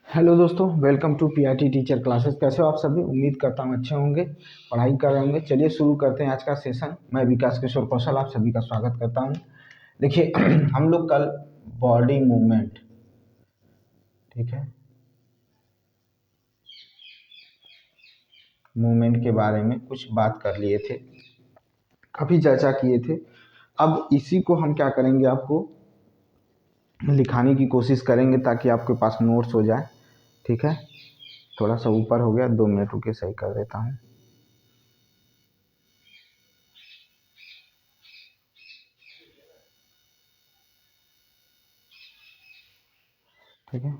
Hello दोस्तों, welcome to PRT teacher classes. कैसे हो आप सभी? उम्मीद करता हूँ अच्छे होंगे, पढ़ाई कर रहे होंगे। चलिए शुरू करते हैं आज का सेशन। मैं विकास किशोर कौशल आप सभी का स्वागत करता हूँ। देखिए हम लोग कल बॉडी मूवमेंट, ठीक है, मूवमेंट के बारे में कुछ बात कर लिए थे, काफ़ी चर्चा किए थे। अब इसी को हम क्या करेंगे, आपको लिखाने की कोशिश करेंगे ताकि आपके पास नोट्स हो जाए। ठीक है, थोड़ा सा ऊपर हो गया, 2 मिनट रुके, सही कर देता हूँ। ठीक है,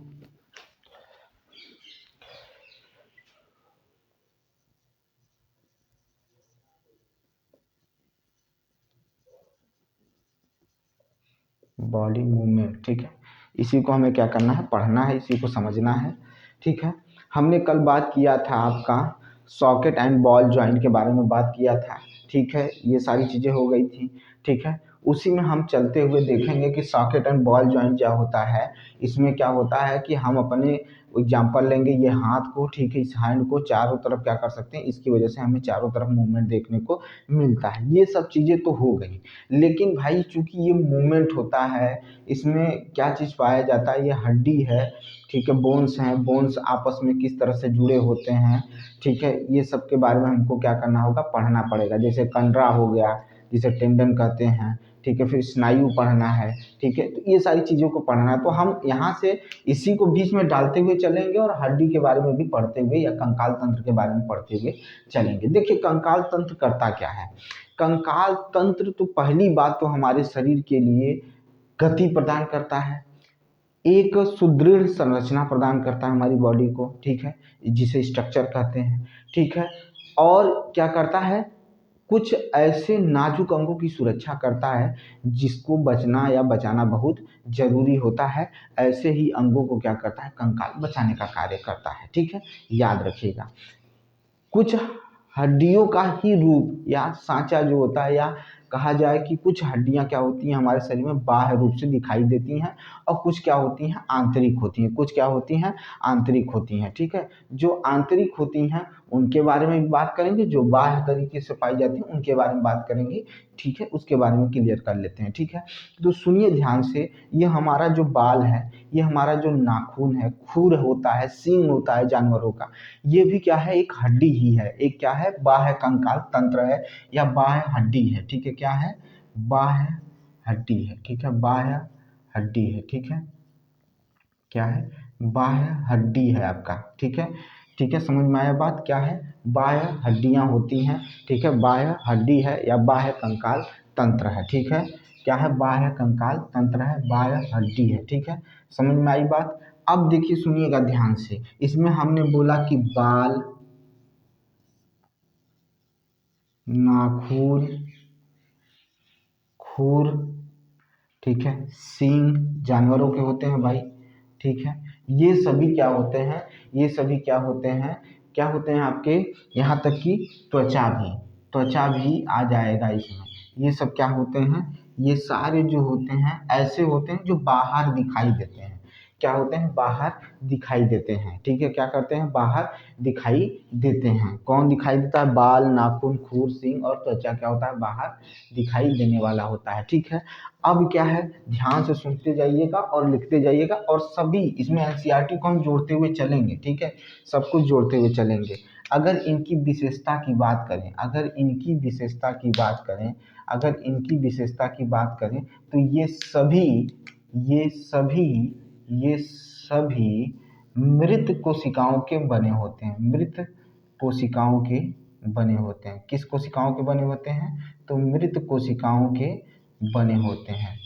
बॉडी मूवमेंट, ठीक है। इसी को हमें क्या करना है, पढ़ना है, इसी को समझना है। ठीक है, हमने कल बात किया था आपका सॉकेट एंड बॉल जॉइंट के बारे में बात किया था। ठीक है, ये सारी चीज़ें हो गई थी। ठीक है, उसी में हम चलते हुए देखेंगे कि सॉकेट एंड बॉल जॉइंट क्या होता है। इसमें क्या होता है कि हम अपने एग्जाम्पल लेंगे, ये हाथ को, ठीक है, इस हैंड को चारों तरफ क्या कर सकते हैं, इसकी वजह से हमें चारों तरफ मूवमेंट देखने को मिलता है। ये सब चीज़ें तो हो गई, लेकिन भाई चूंकि ये मूवमेंट होता है, इसमें क्या चीज़ पाया जाता है, ये हड्डी है, ठीक है, बोन्स हैं, बोन्स आपस में किस तरह से जुड़े होते हैं। ठीक है, ये सब के बारे में हमको क्या करना होगा, पढ़ना पड़ेगा। जैसे कंडरा हो गया, जिसे टेंडन कहते हैं, ठीक है, फिर स्नायु पढ़ना है। ठीक है, तो ये सारी चीज़ों को पढ़ना है। तो हम यहाँ से इसी को बीच में डालते हुए चलेंगे और हड्डी के बारे में भी पढ़ते हुए या कंकाल तंत्र के बारे में पढ़ते हुए चलेंगे। देखिए कंकाल तंत्र करता क्या है। कंकाल तंत्र तो पहली बात तो हमारे शरीर के लिए गति प्रदान करता है, एक सुदृढ़ संरचना प्रदान करता है हमारी बॉडी को, ठीक है, जिसे स्ट्रक्चर कहते हैं। ठीक है, और क्या करता है, कुछ ऐसे नाजुक अंगों की सुरक्षा करता है जिसको बचना या बचाना बहुत जरूरी होता है। ऐसे ही अंगों को क्या करता है, कंकाल बचाने का कार्य करता है। ठीक है, याद रखिएगा। कुछ हड्डियों का ही रूप या सांचा जो होता है, या कहा जाए कि कुछ हड्डियां क्या होती हैं हमारे शरीर में, बाह्य रूप से दिखाई देती हैं, और कुछ क्या होती हैं, आंतरिक होती हैं। कुछ क्या होती हैं, आंतरिक होती हैं। ठीक है, जो आंतरिक होती हैं उनके बारे में भी बात करेंगे, जो बाह्य तरीके से पाई जाती हैं उनके बारे में बात करेंगे। ठीक है, उसके बारे में क्लियर कर लेते हैं। ठीक है, तो सुनिए ध्यान से, ये हमारा जो बाल है, ये हमारा जो नाखून है, खुर होता है, सींग होता है जानवरों का, ये भी क्या है, एक हड्डी ही है। एक क्या है, बाह्य कंकाल तंत्र है या बाह्य हड्डी है। ठीक है, क्या है, बाह्य हड्डी है। ठीक है, बाह्य हड्डी है। ठीक है, क्या है, बाह्य हड्डी है आपका। ठीक है, ठीक है, समझ में आया बात, क्या है, बाह्य हड्डियां होती हैं। ठीक है, बाह्य हड्डी है या बाह्य कंकाल तंत्र है। ठीक है, क्या है, बाह्य कंकाल तंत्र है, बाह्य हड्डी है। ठीक है, समझ में आई बात। अब देखिए सुनिएगा ध्यान से, इसमें हमने बोला कि बाल, नाखून, खुर, ठीक है, सींग जानवरों के होते हैं भाई। ठीक है, ये सभी क्या होते हैं, ये सभी क्या होते हैं, क्या होते हैं आपके, यहाँ तक कि त्वचा भी, त्वचा भी आ जाएगा इसमें। ये सब क्या होते हैं, ये सारे जो होते हैं ऐसे होते हैं जो बाहर दिखाई देते हैं। क्या होते हैं, बाहर दिखाई देते हैं। ठीक है, क्या करते हैं, बाहर दिखाई देते हैं। कौन दिखाई देता है, बाल, नाखून, खुर, सींग और त्वचा क्या होता है, बाहर दिखाई देने वाला होता है। ठीक है, अब क्या है, ध्यान से सुनते जाइएगा और लिखते जाइएगा, और सभी इसमें एनसीईआरटी को हम जोड़ते हुए चलेंगे। ठीक है, सब कुछ जोड़ते हुए चलेंगे। अगर इनकी विशेषता की बात करें, अगर इनकी विशेषता की बात करें, अगर इनकी विशेषता की बात करें, तो ये सभी ये सभी मृत कोशिकाओं के बने होते हैं। मृत कोशिकाओं के बने होते हैं। किस कोशिकाओं के बने होते हैं, तो मृत कोशिकाओं के बने होते हैं,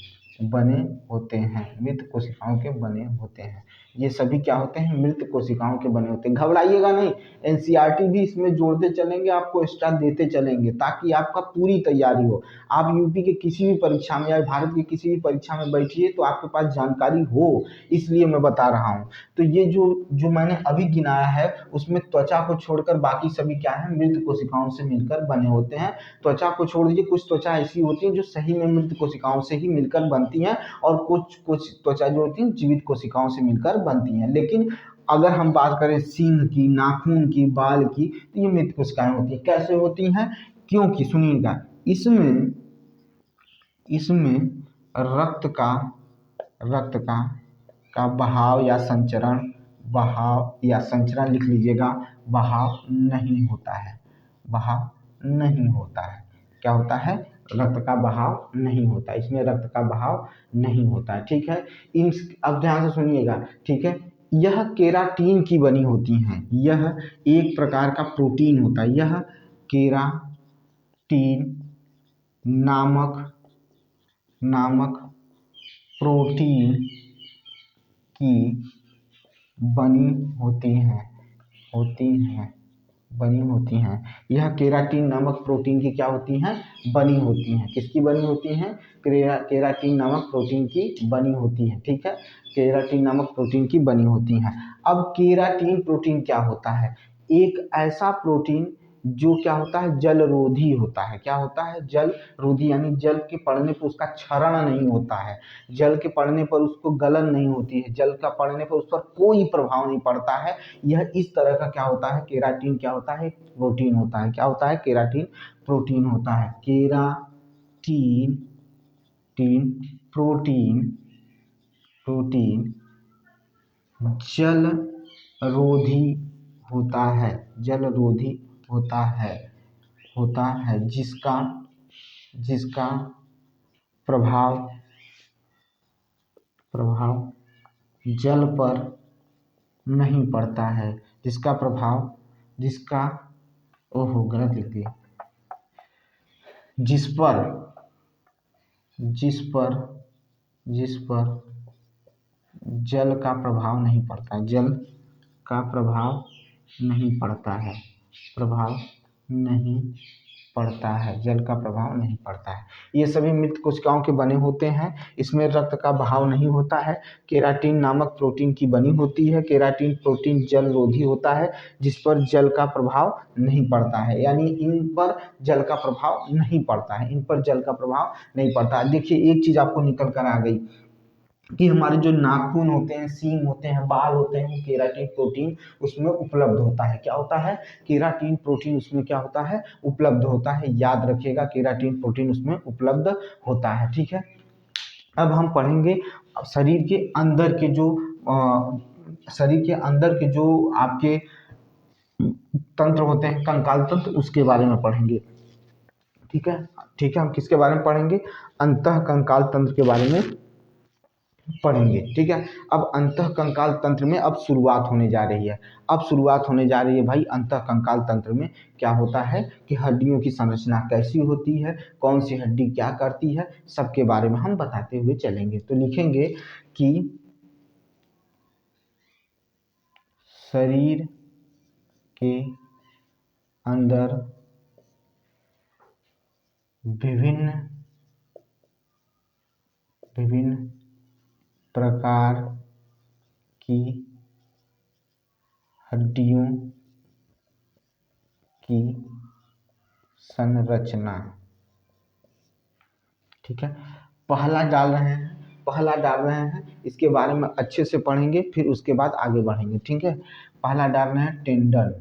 बने होते हैं, मृत कोशिकाओं के बने होते हैं। ये सभी क्या होते हैं, मृत कोशिकाओं के बने होते हैं। घबराइएगा नहीं, एनसीईआरटी भी इसमें जोड़ते चलेंगे, आपको एक्स्ट्रा देते चलेंगे ताकि आपका पूरी तैयारी हो। आप यूपी के किसी भी परीक्षा में या भारत की किसी भी परीक्षा में बैठिए तो आपके पास जानकारी हो, इसलिए मैं बता रहा हूँ। तो ये जो जो मैंने अभी गिनाया है उसमें त्वचा को छोड़कर बाकी सभी क्या है, मृत कोशिकाओं से मिलकर बने होते हैं। त्वचा को छोड़ दीजिए, कुछ त्वचा ऐसी होती है जो सही में मृत कोशिकाओं से ही मिलकर बनती हैं, और कुछ कुछ त्वचा जो होती है जीवित कोशिकाओं से मिलकर बनती हैं। लेकिन अगर हम बात करें सींग की, नाखून की, बाल की, तो ये मृत कोशिकाएं होती हैं। कैसे होती हैं? क्योंकि सुनिएगा, इसमें इसमें रक्त का बहाव या संचरण, बहाव या संचरण लिख लीजिएगा, बहाव नहीं होता है, बहाव नहीं होता है। क्या होता है? रक्त का बहाव नहीं होता, इसमें रक्त का बहाव नहीं होता है। ठीक है, इन अब ध्यान से सुनिएगा। ठीक है, यह केराटीन की बनी होती हैं, यह एक प्रकार का प्रोटीन होता है, यह केराटीन नामक प्रोटीन की बनी होती हैं। यह केराटिन नामक प्रोटीन की क्या होती हैं? बनी होती हैं। किसकी बनी होती हैं? केराटिन नामक प्रोटीन की बनी होती है। ठीक है, केराटिन नामक प्रोटीन की बनी होती हैं। अब केराटिन प्रोटीन क्या होता है? एक ऐसा प्रोटीन जो क्या होता है? जलरोधी होता है। क्या होता है? जलरोधी, यानी जल के पड़ने पर उसका क्षरण नहीं होता है, जल के पड़ने पर उसको गलन नहीं होती है, जल का पड़ने पर उस पर कोई प्रभाव नहीं पड़ता है। यह इस तरह का क्या होता है? केराटिन क्या होता है? प्रोटीन होता है। क्या होता है? केराटिन प्रोटीन होता है। केराटिन प्रोटीन जलरोधी होता है, जिसका प्रभाव जल पर नहीं पड़ता है, जिसका ओहो गलत लिख दिया, जिस पर जल का प्रभाव नहीं पड़ता है, जल का प्रभाव नहीं पड़ता है, जल का प्रभाव नहीं पड़ता है। ये सभी मृत कोशिकाओं के बने होते हैं। इसमें रक्त का बहाव नहीं होता है। केराटिन नामक प्रोटीन की बनी होती है। केराटिन प्रोटीन जलरोधी होता है, जिस पर जल का प्रभाव नहीं पड़ता है, यानी इन पर जल का प्रभाव नहीं पड़ता है। देखिए, एक चीज आपको निकल कर आ गई कि हमारे जो नाखून होते हैं, सींग होते हैं, बाल होते हैं, वो केराटिन प्रोटीन उसमें उपलब्ध होता है। क्या होता है? केराटिन प्रोटीन उसमें क्या होता है? उपलब्ध होता है। याद रखिएगा, केराटिन प्रोटीन उसमें उपलब्ध होता है। ठीक है, अब हम पढ़ेंगे शरीर के अंदर के जो आपके तंत्र होते हैं, कंकाल तंत्र, उसके बारे में पढ़ेंगे। ठीक है, हम किसके बारे में पढ़ेंगे? अंतः कंकाल तंत्र के बारे में पढ़ेंगे। ठीक है, अब अंतः कंकाल तंत्र में अब शुरुआत होने जा रही है। भाई, अंतः कंकाल तंत्र में क्या होता है कि हड्डियों की संरचना कैसी होती है, कौन सी हड्डी क्या करती है, सबके बारे में हम बताते हुए चलेंगे। तो लिखेंगे कि शरीर के अंदर विभिन्न प्रकार की हड्डियों की संरचना। ठीक है, पहला डाल रहे हैं, इसके बारे में अच्छे से पढ़ेंगे, फिर उसके बाद आगे बढ़ेंगे। ठीक है, पहला डाल रहे हैं टेंडन,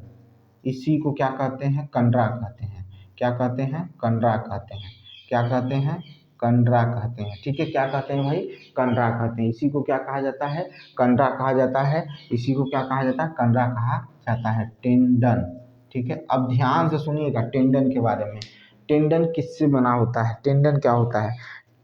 इसी को क्या कहते हैं? कंडरा कहते हैं। क्या कहते हैं? कंडरा कहते हैं। क्या कहते हैं? कंडरा कहते हैं। ठीक है, क्या कहते हैं भाई? कंडरा कहते हैं। इसी को क्या कहा जाता है? कंडरा कहा जाता है। इसी को क्या कहा जाता है? कंडरा कहा जाता है, टेंडन। ठीक है, अब ध्यान से सुनिएगा टेंडन के बारे में। टेंडन किससे बना होता है? टेंडन क्या होता है?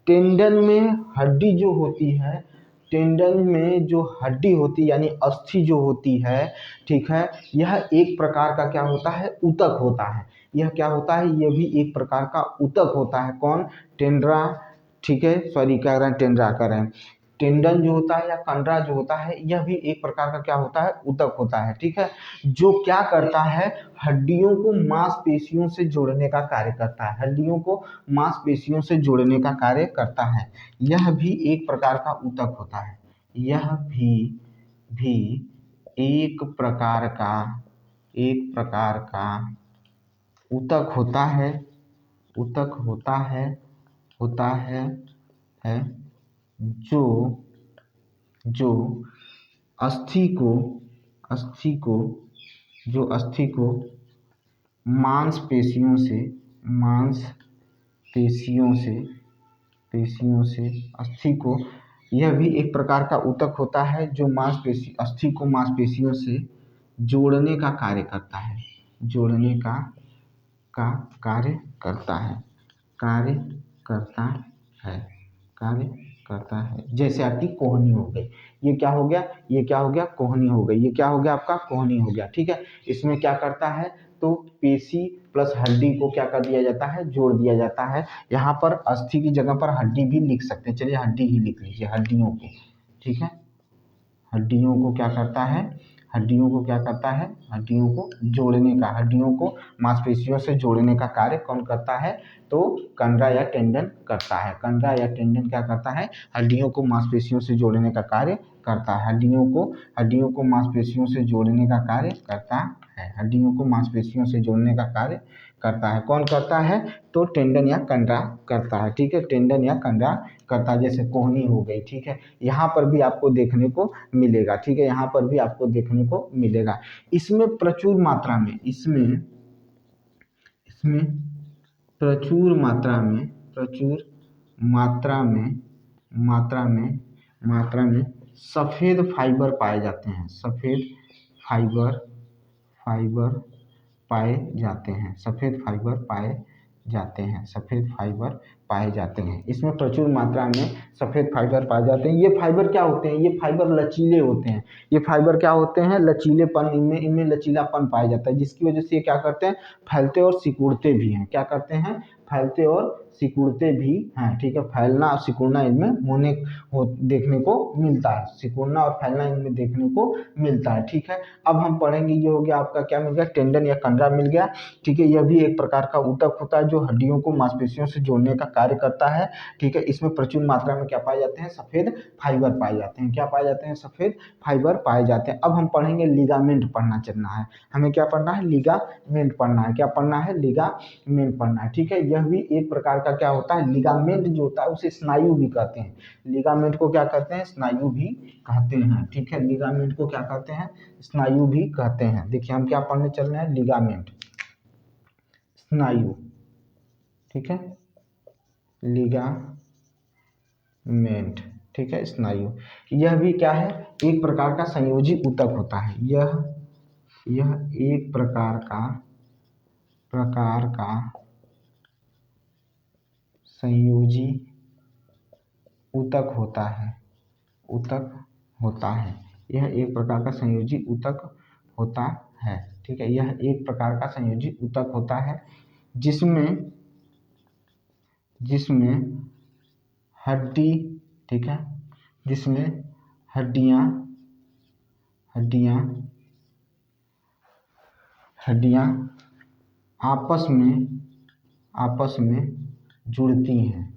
टेंडन में हड्डी जो होती है, टेंडन में जो हड्डी होती है, यानी अस्थि जो होती है, ठीक है, यह एक प्रकार का क्या होता है? ऊतक होता है। यह क्या होता है? यह भी एक प्रकार का ऊतक होता है। कौन? टेंड्रा। ठीक है, सॉरी, क्या कर रहे हैं? टेंड्रा कर रहे हैं। टेंडन जो होता है या कंडरा जो होता है, यह भी एक प्रकार का क्या होता है? ऊतक होता है। ठीक है, जो क्या करता है? हड्डियों को मांसपेशियों से जोड़ने का कार्य करता है। हड्डियों को मांसपेशियों से जोड़ने का कार्य करता है। यह भी एक प्रकार का ऊतक होता है। यह भी एक प्रकार का ऊतक होता है। होता है जो अस्थि को अस्थि को पेशियों से अस्थि को, यह भी एक प्रकार का ऊतक होता है जो अस्थि को मांसपेशियों से जोड़ने का कार्य करता है, जोड़ने का कार्य करता है। जैसे आपकी कोहनी हो गई, ये क्या हो गया कोहनी हो गई, ये क्या हो गया आपका कोहनी हो गया, ठीक है। इसमें क्या करता है, तो पेशी प्लस हड्डी को क्या कर दिया जाता है, जोड़ दिया जाता है। यहाँ पर अस्थि की जगह पर हड्डी भी लिख सकते हैं, चलिए हड्डी ही लिख लीजिए, हड्डियों को, ठीक है। हड्डियों को क्या करता है, हड्डियों को जोड़ने का, हड्डियों को मांसपेशियों से जोड़ने का कार्य कौन करता है, तो कंडरा या टेंडन करता है। कंडरा या टेंडन क्या करता है, हड्डियों को मांसपेशियों से जोड़ने का कार्य करता है। हड्डियों को मांसपेशियों से जोड़ने का कार्य करता है, हड्डियों को मांसपेशियों से जोड़ने का कार्य करता है। कौन करता है, तो टेंडन या कंडरा करता है, ठीक है। टेंडन या कंडरा करता है, जैसे कोहनी हो गई, ठीक है। यहाँ पर भी आपको देखने को मिलेगा, ठीक है, यहाँ पर भी आपको देखने को मिलेगा। इसमें प्रचुर मात्रा में सफेद फाइबर पाए जाते हैं, सफेद फाइबर पाए जाते हैं। इसमें प्रचुर मात्रा में सफ़ेद फाइबर पाए जाते हैं। ये फाइबर क्या होते हैं, ये फाइबर लचीले होते हैं। ये फाइबर क्या होते हैं, लचीलेपन, इनमें लचीलापन पाया जाता है, जिसकी वजह से ये क्या करते हैं, फैलते और सिकुड़ते भी हैं। क्या करते हैं, फैलते और सिकुड़ते भी हैं, ठीक है। फैलना और सिकुड़ना इनमें देखने को मिलता है, सिकुड़ना और फैलना इनमें देखने को मिलता है, ठीक है। अब हम पढ़ेंगे, ये हो गया आपका क्या मिल गया, टेंडन या कंडरा मिल गया, ठीक है। यह भी एक प्रकार का ऊतक होता है जो हड्डियों को मांसपेशियों से जोड़ने का कार्य करता है, ठीक है। इसमें प्रचुर मात्रा में क्या पाए जाते हैं, सफेद फाइबर पाए जाते हैं। क्या पाए जाते हैं, सफेद फाइबर पाए जाते हैं। अब हम पढ़ेंगे लिगामेंट पढ़ना चलना है, हमें क्या पढ़ना है, लिगामेंट पढ़ना है। क्या पढ़ना है, लिगामेंट पढ़ना है, ठीक है। यह भी एक प्रकार का क्या होता है, लिगामेंट जो होता है उसे स्नायु भी कहते हैं। लिगामेंट को क्या कहते हैं, स्नायु भी कहते हैं, ठीक है। लिगामेंट को क्या कहते हैं, स्नायु भी कहते हैं। देखिए हम क्या पढ़ने चल रहे हैं, लिगामेंट, स्नायु, ठीक है, लिगामेंट, ठीक है, स्नायु। यह भी क्या है, एक प्रकार का संयोजी ऊतक होता है। यह एक प्रकार का संयोजी ऊतक होता है। यह एक प्रकार का संयोजी ऊतक होता है, ठीक है। यह एक प्रकार का संयोजी ऊतक होता है जिसमें हड्डी, ठीक है, जिसमें हड्डियां आपस में जुड़ती हैं,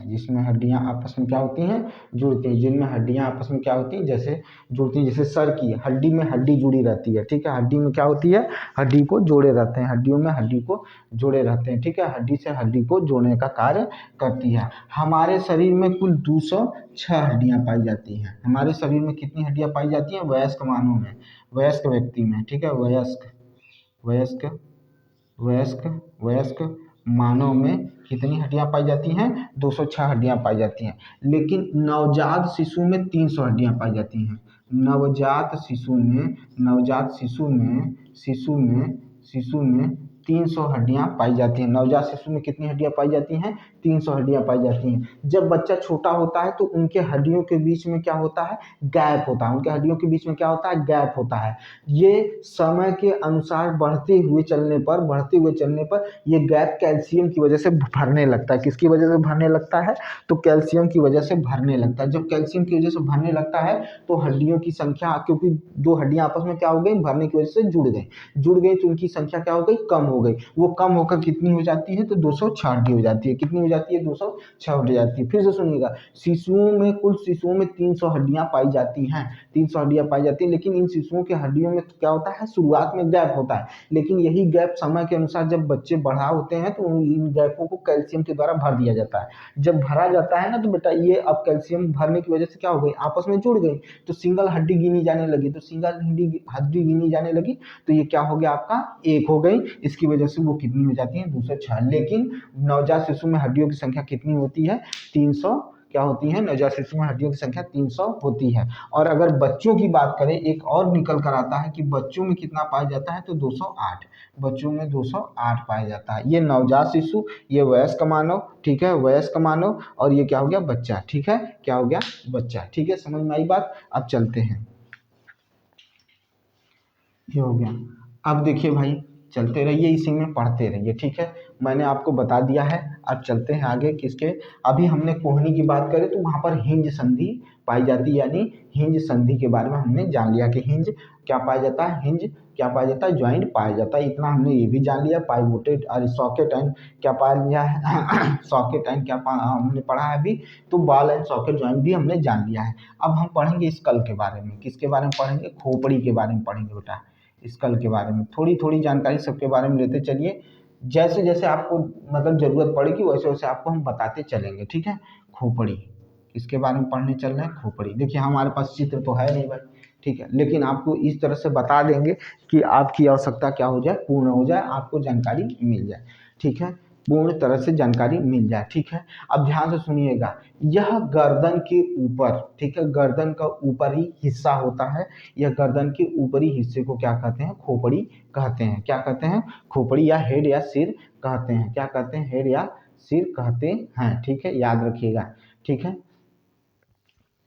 जिसमें हड्डियां आपस में क्या होती हैं, जुड़ती हैं। जिनमें हड्डियां आपस में क्या होती हैं, जैसे जुड़ती हैं, जैसे सर की हड्डी में हड्डी जुड़ी रहती है, ठीक है। हड्डी में क्या होती है, हड्डी को जोड़े रहते हैं, हड्डियों में हड्डी को जोड़े रहते हैं, ठीक है। हड्डी से हड्डी को जोड़ने का कार्य करती है। हमारे शरीर में कुल 206 हड्डियां पाई जाती हैं। हमारे शरीर में कितनी हड्डियां पाई जाती हैं, वयस्क मानव में, वयस्क व्यक्ति में, ठीक है। वयस्क मानव में कितनी हड्डियां पाई जाती हैं, 206 हड्डियां पाई जाती हैं। लेकिन नवजात शिशु में 300 हड्डियां पाई जाती हैं। नवजात शिशु में 300 हड्डियां पाई जाती हैं। नवजात शिशु में कितनी हड्डियां पाई जाती हैं, 300 हड्डियां पाई जाती हैं। जब बच्चा छोटा होता है तो उनके हड्डियों के बीच में क्या होता है, गैप होता है। उनके हड्डियों के बीच में क्या होता है, गैप होता है। ये समय के अनुसार बढ़ते हुए चलने पर ये गैप कैल्शियम की वजह से भरने लगता है। किसकी वजह से भरने लगता है, तो कैल्शियम की वजह से भरने लगता है। जब कैल्शियम की वजह से भरने लगता है तो हड्डियों की संख्या, क्योंकि दो हड्डियां आपस में क्या हो गई, भरने की वजह से जुड़ गई तो उनकी संख्या क्या हो गई, कम हो हो गई, वो कम होकर कितनी हो जाती है, तो 206 हड्डी हो जाती है। कितनी हो जाती है, 206 हो जाती है। फिर से सुनिएगा, शिशुओं में, कुल शिशुओं में 300 हड्डियां पाई जाती हैं, 300 हड्डियां पाई जाती हैं। लेकिन इन शिशुओं की हड्डियों में क्या होता है, शुरुआत में गैप होता है, लेकिन यही गैप समय के अनुसार जब बच्चे बढ़ा होते हैं तो इन गैपों को कैल्शियम के द्वारा भर दिया जाता है। जब भरा जाता है ना, तो बेटा ये अब कैल्शियम भरने की वजह से क्या हो गई, आपस में जुड़ गई, तो सिंगल हड्डी गिनी जाने लगी, तो सिंगल हड्डी गिनी जाने लगी, तो ये क्या हो गया, आपका एक हो गई। इसकी वजह से वो कितनी हो जाती है, 206। लेकिन नवजात शिशु में हड्डियों की संख्या कितनी होती है, 300 क्या होती है, नवजात शिशु में हड्डियों की संख्या 300 होती है। और अगर बच्चों की बात करें, एक और निकल कर आता है कि बच्चों में कितना पाया जाता है, तो 208, बच्चों में 208 पाया जाता है। ये नवजात शिशु, ये वयस्क मानव, ठीक है, वयस्क मानव, और ये क्या हो गया, बच्चा, ठीक है, क्या हो गया, बच्चा, ठीक है, समझ में आई बात। अब चलते हैं, ये हो गया। अब देखिए भाई, चलते रहिए, इसी में पढ़ते रहिए, ठीक है, मैंने आपको बता दिया है। अब चलते हैं आगे किसके, अभी हमने कोहनी की बात करें तो वहाँ पर हिंज संधि पाई जाती है, यानी हिंज संधि के बारे में हमने जान लिया कि हिंज क्या पाया जाता है, हिंज क्या पाया जाता है, ज्वाइंट पाया जाता है, इतना हमने ये भी जान लिया। पाइवोटेड और सॉकेट एंड क्या पाया गया है सॉकेट एंड क्या हमने पढ़ा है अभी, तो बॉल एंड सॉकेट ज्वाइंट भी हमने जान लिया है। अब हम पढ़ेंगे स्कल के बारे में, किसके बारे में पढ़ेंगे, खोपड़ी के बारे में पढ़ेंगे बेटा, स्कल के बारे में थोड़ी थोड़ी जानकारी सबके बारे में लेते चलिए, जैसे जैसे आपको मतलब जरूरत पड़ेगी वैसे वैसे आपको हम बताते चलेंगे, ठीक है। खोपड़ी, इसके बारे में पढ़ने चल रहे हैं। खोपड़ी देखिए, हमारे पास चित्र तो है नहीं भाई, ठीक है, लेकिन आपको इस तरह से बता देंगे कि आपकी आवश्यकता क्या हो जाए, पूर्ण हो जाए, आपको जानकारी मिल जाए, ठीक है, पूर्ण तरह से जानकारी मिल जाए, ठीक है। अब ध्यान से सुनिएगा, यह गर्दन के ऊपर, ठीक है, गर्दन का ऊपरी हिस्सा होता है, यह गर्दन के ऊपरी हिस्से को क्या कहते हैं, खोपड़ी कहते हैं। क्या कहते हैं, खोपड़ी या हेड या सिर कहते हैं। क्या कहते हैं, हेड या सिर कहते हैं, ठीक है, याद रखिएगा, ठीक है।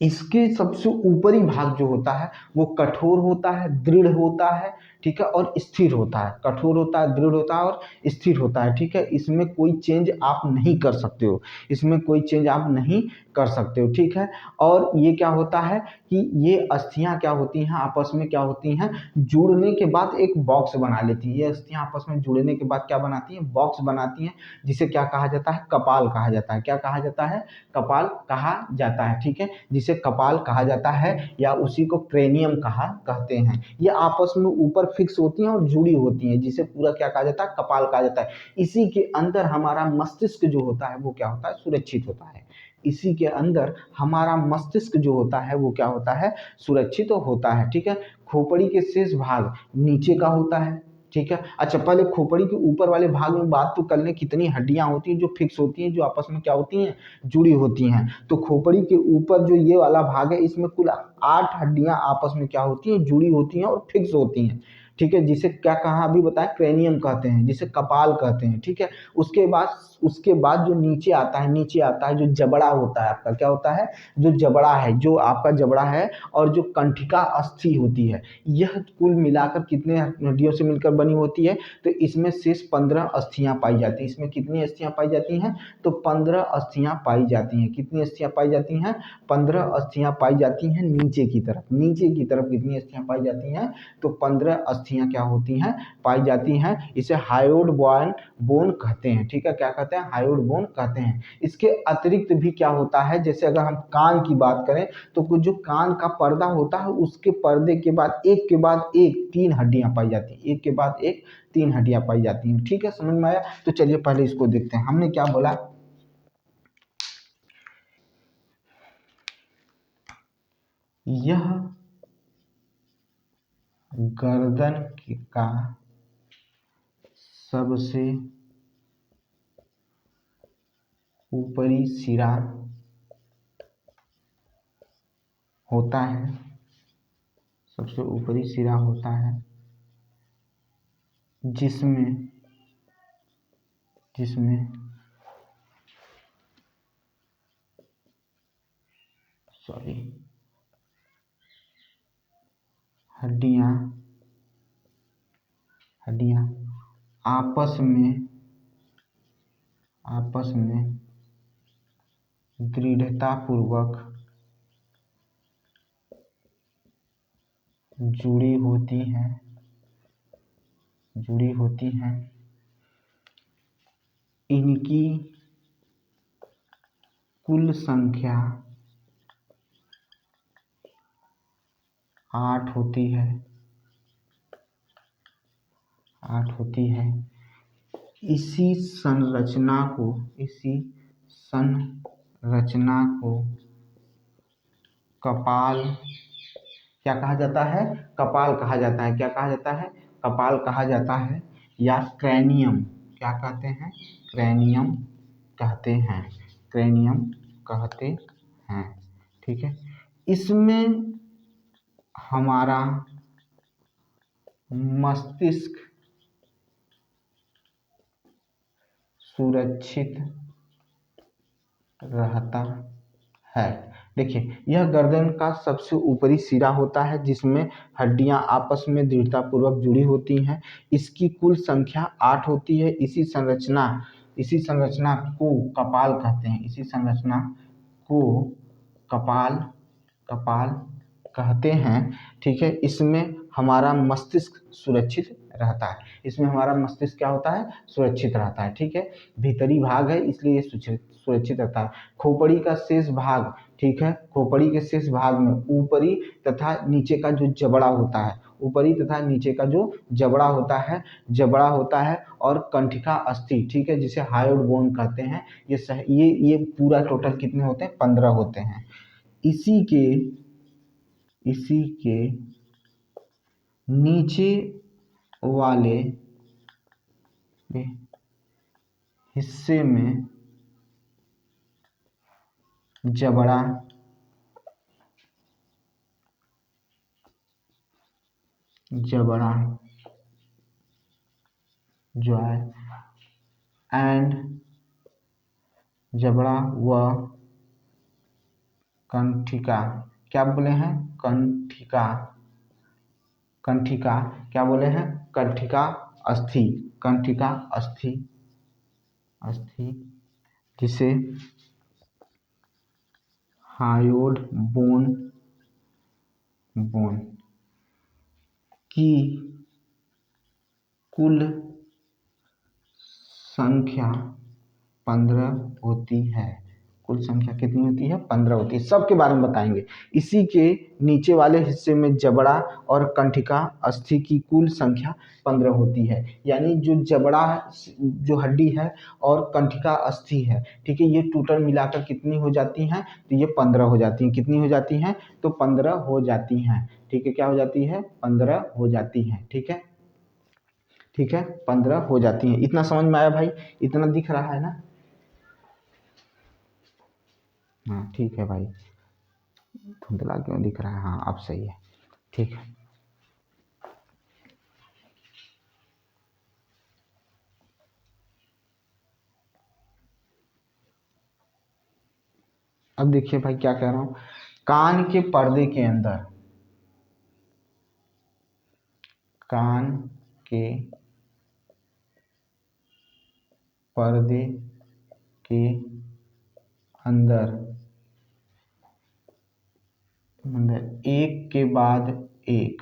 इसके सबसे ऊपरी भाग जो होता है वो कठोर होता है, दृढ़ होता है, ठीक है, और स्थिर होता है। कठोर होता है, दृढ़ होता है और स्थिर होता है, ठीक है। इसमें कोई चेंज आप नहीं कर सकते हो, इसमें कोई चेंज आप नहीं कर सकते हो, ठीक है। और ये क्या होता है कि ये अस्थियां क्या होती हैं, आपस में क्या होती हैं, जुड़ने के बाद एक बॉक्स बना लेती है। ये अस्थियां आपस में जुड़ने के बाद क्या बनाती हैं, बॉक्स बनाती हैं, जिसे क्या कहा जाता है, कपाल कहा जाता है। क्या कहा जाता है, कपाल कहा जाता है, ठीक है, जिसे कपाल कहा जाता है या उसी को क्रेनियम कहा कहते हैं। ये आपस में ऊपर फिक्स होती हैं और जुड़ी होती हैं, जिसे पूरा क्या कहा जाता है, कपाल कहा जाता है। इसी के अंदर हमारा मस्तिष्क जो होता है वो क्या होता है, सुरक्षित होता है। इसी के अंदर हमारा मस्तिष्क जो होता है वो क्या होता है, सुरक्षित होता है, ठीक है। खोपड़ी के शेष भाग नीचे का होता है, ठीक है। अच्छा, पहले खोपड़ी के ऊपर वाले भाग में बात तो कर लें, कितनी हड्डियां होती हैं जो फिक्स होती हैं, जो आपस में क्या होती हैं, जुड़ी होती हैं। तो खोपड़ी के ऊपर जो ये वाला भाग है, इसमें कुल 8 हड्डियां आपस में क्या होती हैं, जुड़ी होती हैं और फिक्स होती हैं, ठीक है, जिसे क्या कहा अभी बताया, क्रेनियम कहते हैं, जिसे कपाल कहते हैं, ठीक है। उसके बाद जो नीचे आता है, नीचे आता है जो जबड़ा होता है आपका, क्या होता है, जो जबड़ा है, जो आपका जबड़ा है, और जो कंठिका अस्थि होती है, यह कुल मिलाकर कितने हड्डियों से मिलकर बनी होती है, तो इसमें शेष 15 अस्थियां पाई जाती हैं। इसमें कितनी अस्थियां पाई जाती हैं, तो 15 अस्थियां पाई जाती हैं। कितनी अस्थियां पाई जाती हैं, 15 अस्थियां पाई जाती हैं नीचे की तरफ। नीचे की तरफ कितनी अस्थियां पाई जाती हैं, तो 15 अस्थियां क्या होती हैं, पाई जाती हैं। इसे हायोड बोन कहते हैं, ठीक है, क्या कहते हैं, हायोड बोन कहते हैं। इसके अतिरिक्त भी क्या होता है, जैसे अगर हम कान की बात करें तो कुछ जो कान का पर्दा होता है, उसके पर्दे के बाद एक 3 हड्डियां पाई जाती हैं, एक के बाद एक 3 हड्डियां पाई जाती हैं, ठीक है, समझ में आया। तो चलिए पहले इसको देखते हैं, हमने क्या बोला, यह गर्दन का सबसे ऊपरी सिरा होता है, सबसे ऊपरी सिरा होता है, जिसमें जिसमें सॉरी हड्डियां हड्डियां आपस में दृढ़तापूर्वक जुड़ी होती हैं, जुड़ी होती हैं इनकी कुल संख्या 8 होती है, 8 होती है। इसी संरचना को कपाल क्या कहा जाता है? कपाल कहा जाता है। क्या कहा जाता है? कपाल कहा जाता है, या क्रैनियम क्या कहते हैं? क्रैनियम कहते हैं, क्रैनियम कहते हैं। ठीक है, इसमें हमारा मस्तिष्क सुरक्षित रहता है। देखिए, यह गर्दन का सबसे ऊपरी सिरा होता है जिसमें हड्डियां आपस में दृढ़तापूर्वक जुड़ी होती हैं। इसकी कुल संख्या 8 होती है। इसी संरचना को कपाल कहते हैं। इसी संरचना को कपाल कहते हैं। ठीक है, इसमें हमारा मस्तिष्क सुरक्षित रहता है। इसमें हमारा मस्तिष्क क्या होता है? सुरक्षित रहता है। ठीक है, भीतरी भाग है इसलिए ये सुरक्षित रहता है। खोपड़ी का शेष भाग, ठीक है, खोपड़ी के शेष भाग में ऊपरी तथा नीचे का जो जबड़ा होता है, ऊपरी तथा नीचे का जो जबड़ा होता है और कंठिका अस्थि, ठीक है, जिसे हायोइड बोन कहते हैं। ये पूरा टोटल कितने होते हैं? 15 होते हैं। इसी के नीचे वाले हिस्से में जबड़ा जबड़ा व कंठिका क्या बोले हैं? कंठिका क्या बोले हैं? कंठिका अस्थि जिसे हायोइड बोन की कुल संख्या 15 होती है। कुल संख्या कितनी होती है? 15 होती है। सबके बारे में बताएंगे। इसी के नीचे वाले हिस्से में जबड़ा और कंठिका अस्थि की कुल संख्या 15 होती है। यानी जो जबड़ा जो हड्डी है और कंठिका अस्थि है, ठीक है, ये टोटल मिलाकर कितनी हो जाती हैं? तो ये 15 हो जाती हैं। कितनी हो जाती हैं? तो 15 हो जाती हैं। ठीक है, क्या हो जाती है? 15 हो जाती हैं। ठीक है, 15 हो जाती हैं। इतना समझ में आया भाई? इतना दिख रहा है ना? हाँ ठीक है भाई, धुंधला क्यों दिख रहा है? हाँ अब सही है। ठीक है, अब देखिए भाई क्या कह रहा हूँ। कान के पर्दे के अंदर, कान के पर्दे के अंदर एक के बाद एक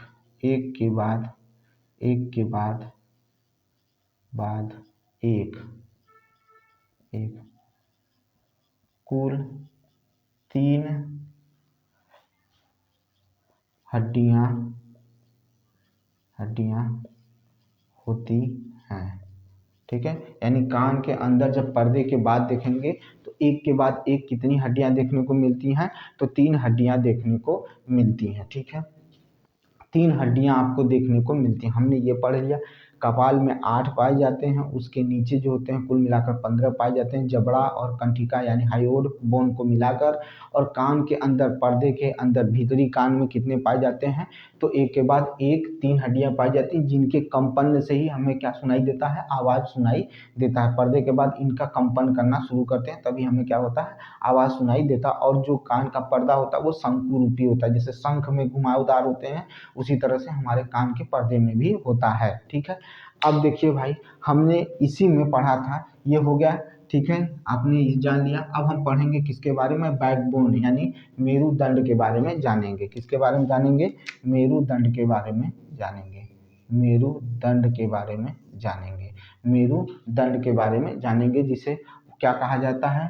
कुल 3 हड्डियां होती हैं। ठीक है, यानी कान के अंदर जब पर्दे के बाद देखेंगे तो एक के बाद एक कितनी हड्डियां देखने को मिलती हैं? तो 3 हड्डियां देखने को मिलती हैं। ठीक है, 3 हड्डियां आपको देखने को मिलती हैं। हमने ये पढ़ लिया। कपाल में 8 पाए जाते हैं, उसके नीचे जो होते हैं कुल मिलाकर 15 पाए जाते हैं, जबड़ा और कंठिका यानी हायोइड बोन को मिलाकर। और कान के अंदर, पर्दे के अंदर भीतरी कान में कितने पाए जाते हैं? तो एक के बाद एक 3 हड्डियां पाई जाती हैं, जिनके कंपन से ही हमें क्या सुनाई देता है? आवाज़ सुनाई देता है। पर्दे के बाद इनका कंपन करना शुरू करते हैं, तभी हमें क्या होता है? आवाज़ सुनाई देता। और जो कान का पर्दा होता है वो शंकु रूपी होता है, जैसे शंख में घुमावदार होते हैं, उसी तरह से हमारे कान के पर्दे में भी होता है। ठीक है, अब देखिए भाई, हमने इसी में पढ़ा था, ये हो गया। ठीक है, आपने ये जान लिया। अब हम पढ़ेंगे किसके बारे में? बैकबोन यानी मेरुदंड के बारे में जानेंगे। किसके बारे में जानेंगे? मेरुदंड के बारे में जानेंगे। मेरुदंड के बारे में जानेंगे, जिसे क्या कहा जाता है,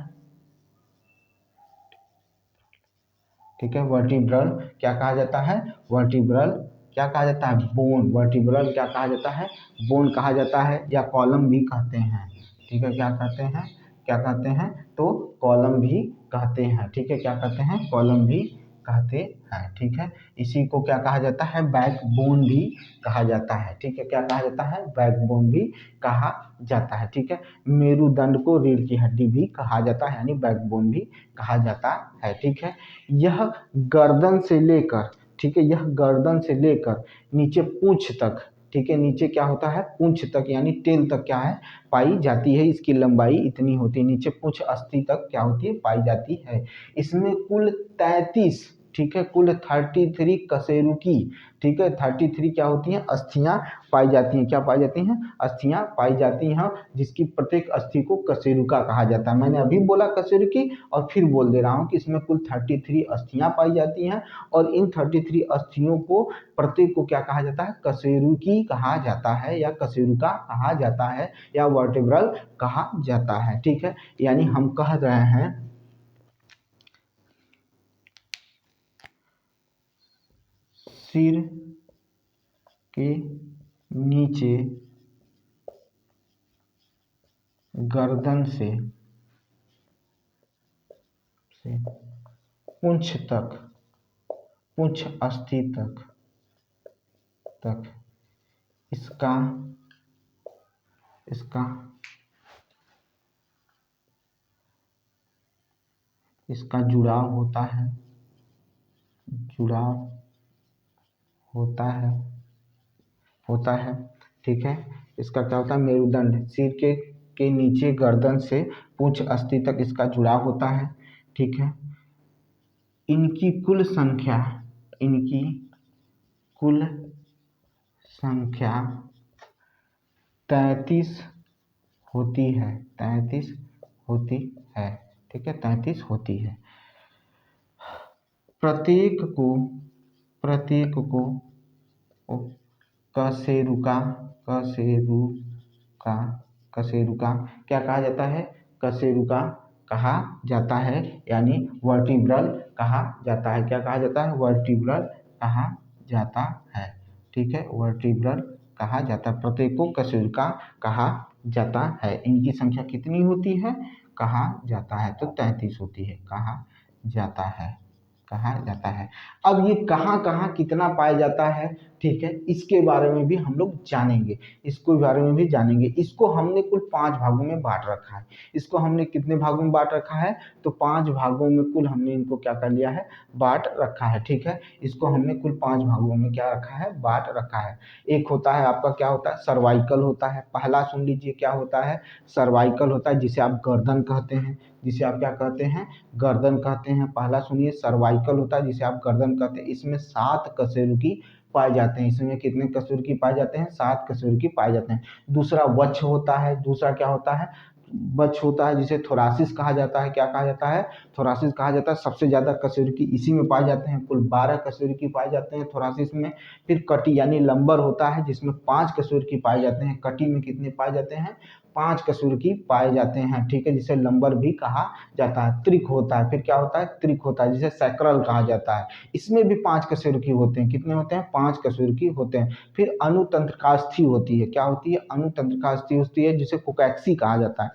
ठीक है, वर्टिब्रल क्या कहा जाता है, वर्टिब्रल क्या कहा जाता है, बोन, वर्टिब्रल क्या कहा जाता है, बोन कहा जाता है, या कॉलम भी कहते हैं, ठीक है, क्या कहते हैं, क्या कहते हैं, तो कॉलम भी कहते हैं, ठीक है, क्या कहते हैं, कॉलम भी कहते हैं, ठीक है। इसी को क्या कहा जाता है, बैकबोन भी कहा जाता है, ठीक है, क्या कहा जाता है, बैकबोन भी कहा जाता है, ठीक है। मेरुदंड को रीढ़ की हड्डी भी कहा जाता है, यानी बैकबोन भी कहा जाता है, ठीक है। यह गर्दन से लेकर, ठीक है, यह गर्दन से लेकर नीचे पूंछ तक, ठीक है, नीचे क्या होता है, पूंछ तक यानी टेल तक क्या है, पाई जाती है। इसकी लंबाई इतनी होती है, नीचे पूंछ अस्थि तक क्या होती है, पाई जाती है। इसमें कुल 33, ठीक है, कुल 33 कशेरुकी, ठीक है, 33 क्या होती हैं, अस्थियां पाई जाती हैं, क्या पाई जाती हैं, अस्थियां पाई जाती हैं, जिसकी प्रत्येक अस्थि को कशेरुका कहा जाता है। मैंने अभी बोला कशेरुकी और फिर बोल दे रहा हूँ कि इसमें कुल 33 अस्थियां पाई जाती हैं, और इन 33 अस्थियों को प्रत्येक को क्या कहा जाता है, कशेरुकी कहा जाता है, या कशेरुका कहा जाता है, या वर्टिब्रल कहा जाता है, ठीक है। यानी हम कह रहे हैं सिर के नीचे गर्दन से पूंछ तक, पूंछ अस्थि तक इसका इसका इसका जुड़ाव होता है, जुड़ाव होता है, ठीक है। इसका क्या होता है, मेरुदंड, सिर के नीचे गर्दन से पूंछ अस्थि तक इसका जुड़ाव होता है, ठीक है। इनकी कुल संख्या, इनकी कुल संख्या 33 होती है, 33 होती है, ठीक है, 33 होती है। प्रत्येक को कशेरुका क्या कहा जाता है, कशेरुका कहा जाता है, यानी वर्टिब्रल कहा जाता है, क्या कहा जाता है, वर्टिब्रल कहा जाता है, ठीक है, वर्टिब्रल कहा जाता है। प्रत्येक को कशेरुका कहा जाता है। इनकी संख्या कितनी होती है, कहा जाता है, तो 33 होती है, कहा जाता है, कहा जाता है। अब ये कहाँ कहाँ कितना पाया जाता है, ठीक है, इसके बारे में भी हम लोग जानेंगे, इसको बारे में भी जानेंगे। इसको हमने कुल 5 भागों में बांट रखा है। इसको हमने कितने भागों में बांट रखा है, तो 5 भागों में कुल हमने इनको क्या कर लिया है, बांट रखा है, ठीक है। इसको हमने कुल 5 भागों में क्या रखा है, बांट रखा है। एक होता है आपका क्या होता है, सर्वाइकल होता है, पहला सुन लीजिए क्या होता है, सर्वाइकल होता है, जिसे आप गर्दन कहते हैं, जिसे आप क्या कहते हैं, गर्दन कहते हैं। पहला सुनिए, सर्वाइकल होता है, जिसे आप गर्दन कहते हैं। इसमें 7 कशेरुकी पाए जाते हैं। इसमें कितने कशेरुकी पाए जाते हैं, 7 कशेरुकी पाए जाते हैं। दूसरा वक्ष होता है, दूसरा क्या होता है, वक्ष होता है, जिसे थोरासिस कहा जाता है, क्या कहा जाता है, थोरासिस कहा जाता है। सबसे ज्यादा कशेरुकी इसी में पाए जाते हैं, कुल 12 कशेरुकी पाए जाते हैं थोरासिस में। फिर कटी यानी लंबर होता है, जिसमें 5 कशेरुकी पाए जाते हैं। कटी में कितने पाए जाते हैं, 5 कशेरुकी पाए जाते हैं, ठीक है, जिसे लंबर भी कहा जाता है। त्रिक होता है, फिर क्या होता है, त्रिक होता है, जिसे सैक्रल कहा जाता है। इसमें भी 5 कशेरुकी होते हैं। कितने होते हैं, 5 कशेरुकी होते हैं। फिर अनुतंत्रकास्थी होती है, क्या होती है, अनुतंत्रकास्थी होती है, जिसे कोकैक्सी कहा जाता है।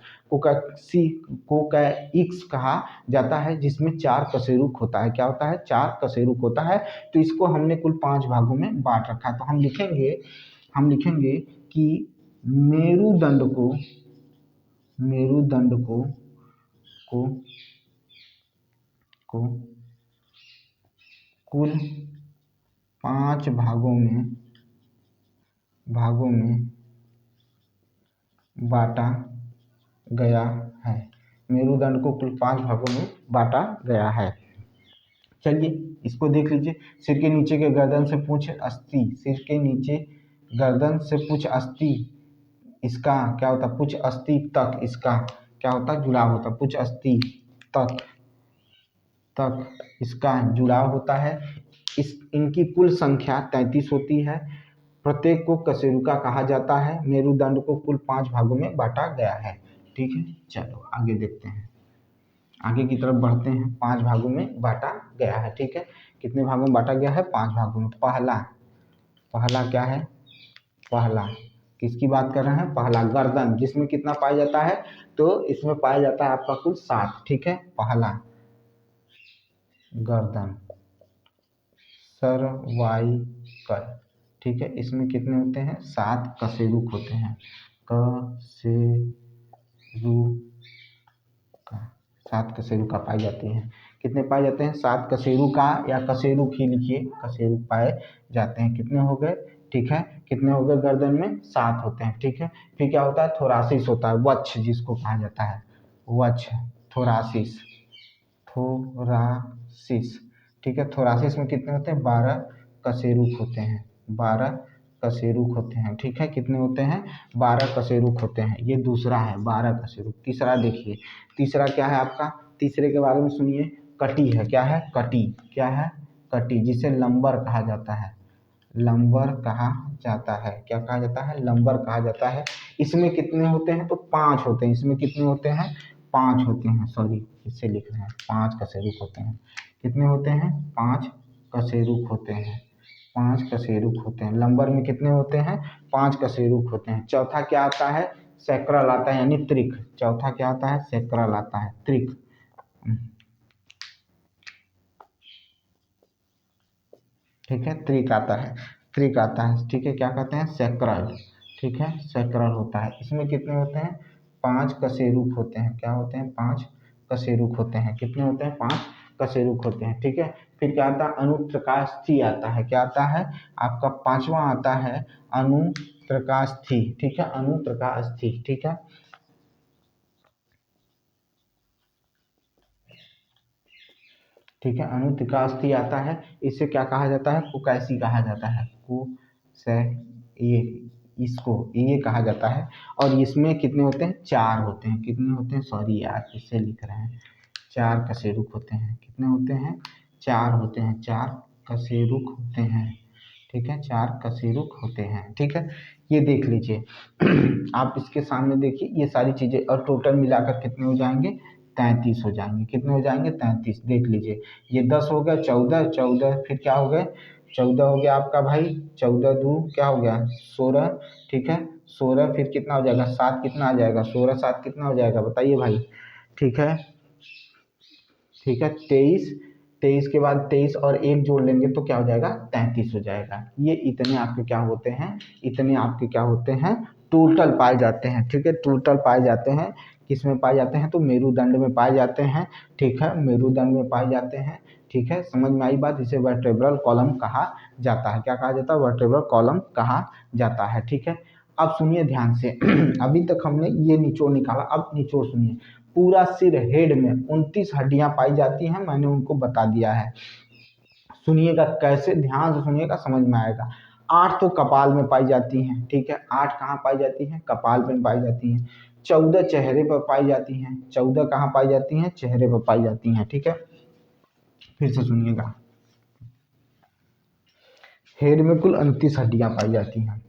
कोकैक्स कहा जाता है, जिसमें 4 कशेरुक होता है, क्या होता है, 4 कशेरुक होता है। तो इसको हमने कुल 5 भागों में बांट रखा है। तो हम लिखेंगे कि मेरुदंड को कुल 5 भागों में बांटा गया है। मेरुदंड को कुल 5 भागों में बांटा गया है। चलिए इसको देख लीजिए। सिर के नीचे के गर्दन से पूंछ अस्थि, सिर के नीचे गर्दन से पूंछ अस्थि, इसका क्या होता है, पूंछ अस्थि तक इसका क्या होता है, जुड़ाव होता है। पूंछ अस्थि तक इसका जुड़ाव होता है। इनकी कुल संख्या 33 होती है। प्रत्येक को कशेरुका कहा जाता है। मेरुदंड को कुल 5 भागों में बांटा गया है। ठीक है, चलो आगे देखते हैं, आगे की तरफ बढ़ते हैं। 5 भागों में बांटा गया है। ठीक है, कितने भागों में बांटा गया है? 5 भागों में। पहला क्या है? पहला किसकी बात कर रहे हैं? पहला गर्दन, जिसमें कितना पाया जाता है? तो इसमें पाया जाता है आपका कुल 7। ठीक है, पहला गर्दन सर्वाइकल। ठीक है, इसमें कितने होते हैं? 7 कशेरुक होते हैं। कशेरुका, 7 कशेरुका पाई जाती हैं। कितने पाए जाते हैं? 7 कशेरुका, या कशेरुक ही लिखिए, कशेरुक पाए जाते हैं। कितने हो गए? ठीक है, कितने हो गए? गर्दन में 7 होते हैं। ठीक है, फिर क्या होता है? थोरासिस होता है, वक्ष जिसको कहा जाता है, वक्ष, थोरासिस, थोरासिस। ठीक है, थोरासिस में कितने होते हैं? 12 कशेरुक होते हैं। 12 कशेरुक होते हैं। ठीक है, कितने होते हैं? 12 कशेरुक होते हैं। ये दूसरा है 12 कशेरुक। तीसरा देखिए, तीसरा क्या है आपका? तीसरे के बारे में सुनिए, कटी है। क्या है? कटी। क्या है? कटी, जिसे लंबर कहा जाता है। लंबर कहा जाता है। क्या कहा जाता है? लंबर कहा जाता है। इसमें कितने होते हैं? तो 5 होते हैं। इसमें कितने होते हैं? 5 होते हैं। सॉरी, इससे लिख रहे हैं, 5 कशेरुक होते हैं। कितने होते हैं? 5 कशेरुक होते हैं। 5 कशेरुक होते हैं। लंबर में कितने होते हैं? 5 कशेरुक होते हैं। चौथा क्या आता है? सैक्रल आता है, यानी त्रिक। चौथा क्या आता है? सैक्रल आता है, त्रिक। ठीक है, त्रिक आता है, त्रिक आता है। ठीक है, क्या कहते हैं? सैक्रल। ठीक है, सैक्रल होता है। इसमें कितने होते हैं? 5 कशेरुक होते हैं। क्या होते हैं? 5 कशेरुक होते हैं। कितने होते हैं? 5 कशेरुक होते हैं। ठीक है, फिर क्या आता है? अनुत्रकास्थी आता है। क्या आता है? आपका 5वां आता है अनुत्रकास्थी। ठीक है, अनुत्रकास्थी। ठीक है, ठीक है, अनुत्रकास्थी आता है। इसे क्या कहा जाता है? कुकैसी कहा जाता है। कुसै, ये, इसको ये कहा जाता है। और इसमें कितने होते हैं? 4 होते हैं। कितने होते हैं? सॉरी यार, इससे लिख रहे हैं, 4 कशेरुक होते हैं। कितने होते हैं? 4 होते हैं। 4 कशेरुक होते हैं। ठीक है, 4 कशेरुक होते हैं। ठीक है, ये देख लीजिए। आप इसके सामने देखिए, ये सारी चीजें और टोटल मिलाकर कितने हो जाएंगे? 33 हो जाएंगे। कितने हो जाएंगे? 33। देख लीजिए, ये 10 हो गया, 14, 14 फिर क्या हो गए? 14 हो गया आपका भाई, 14 दू क्या हो गया? 16। ठीक है, 16 फिर कितना हो जाएगा? 7 कितना आ जाएगा? 16 7 कितना हो जाएगा? बताइए भाई। ठीक है, ठीक है, 23। 23 के बाद 23 और 1 जोड़ लेंगे तो क्या हो जाएगा? 33 हो जाएगा। ये इतने आपके क्या होते हैं? इतने आपके क्या होते हैं? टोटल पाए जाते हैं। ठीक है, टोटल पाए जाते हैं। किस में पाए जाते हैं? तो मेरुदंड में पाए जाते हैं। ठीक है, मेरुदंड में पाए जाते हैं। ठीक है, समझ में आई बात? इसे वर्टेब्रल कॉलम कहा जाता है। क्या कहा जाता है? वर्टेब्रल कॉलम कहा जाता है। ठीक है, अब सुनिए ध्यान से। अभी तक हमने ये निचोड़ निकाला, अब निचोड़ सुनिए। पूरा सिर, हेड में 29 हड्डियां पाई जाती हैं, मैंने उनको बता दिया है। सुनिएगा कैसे, ध्यान से सुनिएगा, समझ में आएगा। 8 तो कपाल में पाई जाती हैं। ठीक है, 8 कहाँ पाई जाती हैं? कपाल में पाई जाती हैं। 14 चेहरे पर पाई जाती हैं। 14 कहाँ पाई जाती हैं? चेहरे पर पाई जाती हैं। ठीक है, फिर से सुनिएगा। हेड में कुल 29 हड्डियां पाई जाती हैं।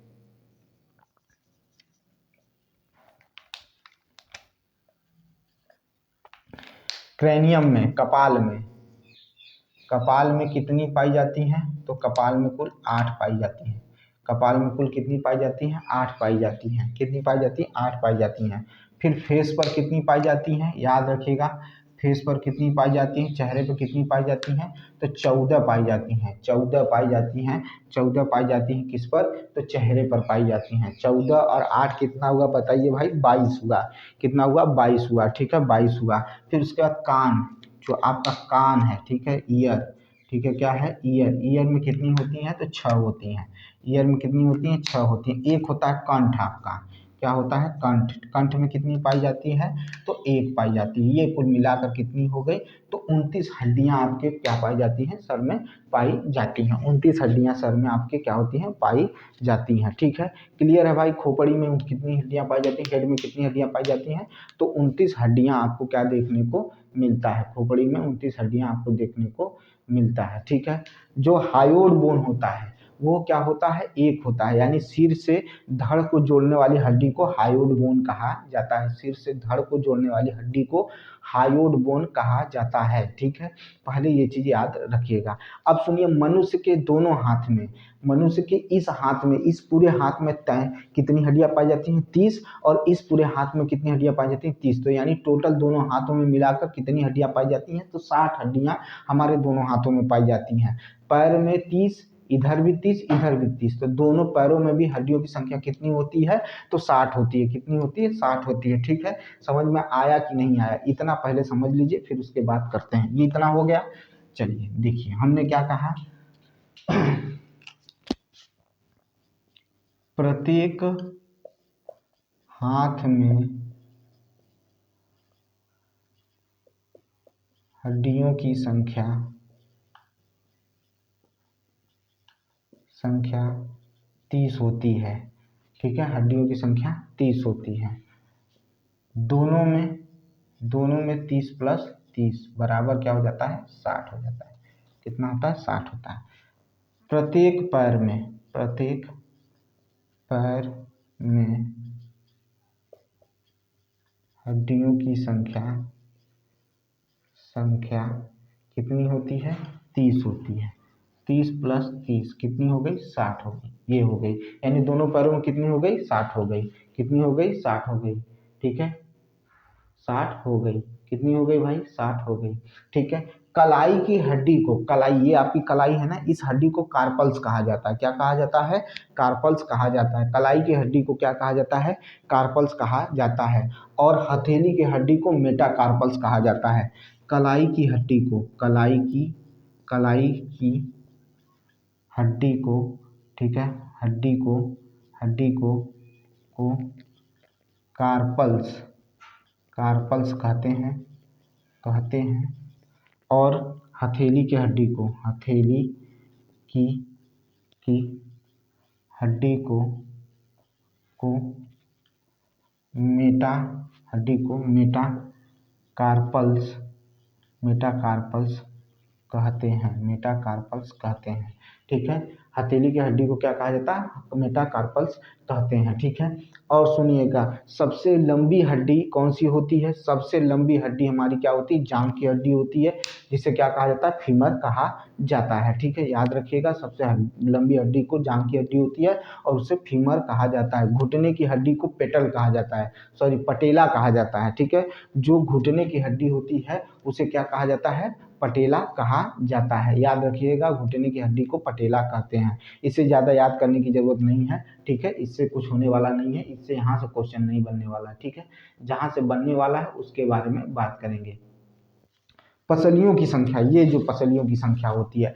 क्रेनियम में, कपाल में कितनी पाई जाती हैं? तो कपाल में कुल 8 पाई जाती हैं। कपाल में कुल कितनी पाई जाती हैं? 8 पाई जाती हैं। कितनी पाई जाती हैं? 8 पाई जाती हैं। फिर फेस पर कितनी पाई जाती हैं? याद रखिएगा, फेस पर कितनी पाई जाती हैं? चेहरे पर कितनी पाई जाती हैं? तो 14 पाई जाती हैं। 14 पाई जाती हैं। 14 पाई जाती हैं किस पर? तो चेहरे पर पाई जाती हैं। 14 और 8 कितना हुआ? बताइए भाई। 22 हुआ। कितना हुआ? 22 हुआ। ठीक है, 22 हुआ। फिर उसके बाद कान, जो आपका कान है, ठीक है, ईयर। ठीक है, क्या है? ईयर। ईयर में कितनी होती हैं? तो 6 होती हैं। ईयर में कितनी होती हैं? 6 होती हैं। एक होता है कंठ आपका, क्या होता है? कंठ। कंठ में कितनी पाई जाती है? तो 1 पाई जाती है। ये कुल मिलाकर कितनी हो गई? तो 29 हड्डियां आपके क्या पाई जाती हैं? सर में पाई जाती हैं। 29 हड्डियां सर में आपके क्या होती हैं? पाई जाती हैं। ठीक है, क्लियर है भाई? खोपड़ी में कितनी हड्डियां पाई जाती हैं? हेड में कितनी हड्डियां पाई जाती हैं? तो 29 हड्डियां आपको क्या देखने को मिलता है? खोपड़ी में 29 हड्डियां आपको देखने को मिलता है। ठीक है, जो हायोड बोन होता है वो क्या होता है, एक होता है। यानी सिर से धड़ को जोड़ने वाली हड्डी को हायोइड बोन कहा जाता है। सिर से धड़ को जोड़ने वाली हड्डी को हायोइड बोन कहा जाता है। ठीक है, पहले ये चीज याद रखिएगा। अब सुनिए, मनुष्य के दोनों हाथ में, मनुष्य के इस हाथ में, इस पूरे हाथ में कितनी हड्डियां पाई जाती हैं, 30, और इस पूरे हाथ में कितनी हड्डियां पाई जाती हैं, 30। तो यानी टोटल दोनों हाथों में मिलाकर कितनी हड्डियां पाई जाती हैं, तो 60 हड्डियां हमारे दोनों हाथों में पाई जाती हैं। पैर में 30, इधर भी 30, इधर भी 30। तो दोनों पैरों में भी हड्डियों की संख्या कितनी होती है, तो 60 होती है। कितनी होती है, 60 होती है। ठीक है, समझ में आया कि नहीं आया, इतना पहले समझ लीजिए, फिर उसके बाद करते हैं। ये इतना हो गया। चलिए देखिए, हमने क्या कहा, प्रत्येक हाथ में हड्डियों की संख्या 30 होती है। ठीक है, हड्डियों की संख्या 30 होती है। दोनों में 30 प्लस 30 बराबर क्या हो जाता है, 60 हो जाता है। कितना होता है, 60 होता है। प्रत्येक पैर में हड्डियों की संख्या कितनी होती है, 30 होती है। 30 प्लस 30 कितनी हो गई, 60 हो गई। ये हो गई, यानी दोनों पैरों में कितनी हो गई, 60 हो गई। कितनी हो गई, 60 हो गई। ठीक है, 60 हो गई। कितनी हो गई भाई, 60 हो गई। ठीक है, कलाई की हड्डी को, कलाई, ये आपकी कलाई है ना, इस हड्डी को कार्पल्स कहा जाता है। क्या कहा जाता है, कार्पल्स कहा जाता है। कलाई की हड्डी को क्या कहा जाता है, कार्पल्स कहा जाता है। और हथेली की हड्डी को मेटाकार्पल्स कहा जाता है। कलाई की हड्डी को, कलाई की हड्डी को, ठीक है, हड्डी को कार्पल्स कहते हैं। और हथेली की हड्डी को, की हड्डी को मेटाकार्पल्स कहते हैं। ठीक है, हथेली की हड्डी को क्या कहा जाता है, मेटाकार्पल्स कहते हैं। ठीक है, और सुनिएगा, सबसे लंबी हड्डी कौन सी होती है, सबसे लंबी हड्डी हमारी क्या होती है, जांघ की हड्डी होती है, जिसे क्या कहा जाता है, फीमर कहा जाता है। ठीक है, याद रखिएगा, सबसे लंबी हड्डी को जांघ की हड्डी होती है और उसे फीमर कहा जाता है। घुटने की हड्डी को पेटल कहा जाता है, सॉरी पटेला कहा जाता है। ठीक है, जो घुटने की हड्डी होती है उसे क्या कहा जाता है, पटेला कहा जाता है। याद रखिएगा, घुटने की हड्डी को पटेला कहते हैं। इससे ज़्यादा याद करने की जरूरत नहीं है। ठीक है, इससे कुछ होने वाला नहीं है, इससे यहाँ से क्वेश्चन नहीं बनने वाला है। ठीक है, जहाँ से बनने वाला है उसके बारे में बात करेंगे। पसलियों की संख्या, ये जो पसलियों की संख्या होती है,